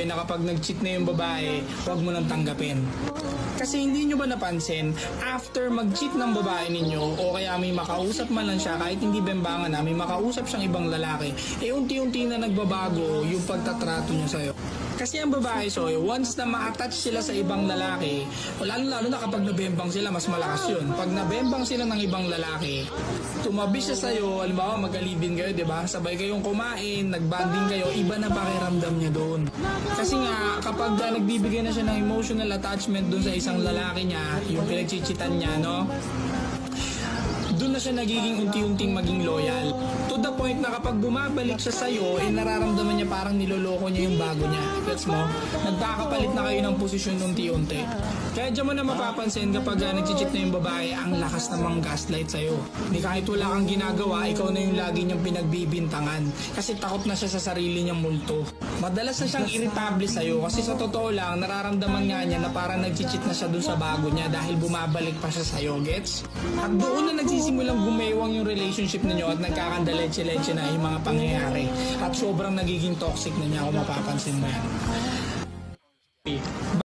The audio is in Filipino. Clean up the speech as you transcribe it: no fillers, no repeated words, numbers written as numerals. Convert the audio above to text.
na kapag nag-cheat na yung babae, huwag mo nang tanggapin. Kasi hindi nyo ba napansin, after mag-cheat ng babae ninyo, o kaya may makausap man lang siya, kahit hindi bembangan na, may makausap siyang ibang lalaki, unti-unti na nagbabago yung pagtatrato niya sa'yo. Kasi ang babae, once na ma-attach sila sa ibang lalaki, lalo na kapag nabembang sila, mas malakas yun. Pag nabembang sila ng ibang lalaki, tumabi siya sa'yo, halimbawa mag-alibin kayo, diba? Sabay kayong kumain, nagbanding kayo, iba na pakiramdam niya doon. Kasi nga, kapag nagbibigay na siya ng emotional attachment doon sa isang lalaki niya, yung pinagchichitan niya, no? Doon na siya nagiging unti-unting maging loyal. To the point na kapag bumabalik siya sa'yo, nararamdaman niya parang niloloko niya yung bago niya. Gets mo? Nagkakapalit na kayo ng posisyon unti-unti. Kaya dyan mo na mapapansin kapag nagchichit na yung babae, ang lakas namang gaslight sa'yo. Hindi kahit wala kang ginagawa, ikaw na yung lagi niyang pinagbibintangan. Kasi takot na siya sa sarili niyang multo. Madalas na siyang irritable sa'yo kasi sa totoo lang, nararamdaman nga niya na parang nagchichit na siya dun sa bago niya dahil bumabalik pa siya sa'yo. Gets? At doon na nagsisimulang gumewang yung relationship ninyo at nagkakandaletse-letse na yung mga pangyayari. At sobrang nagiging toxic na niya kung mapapansin mo yan.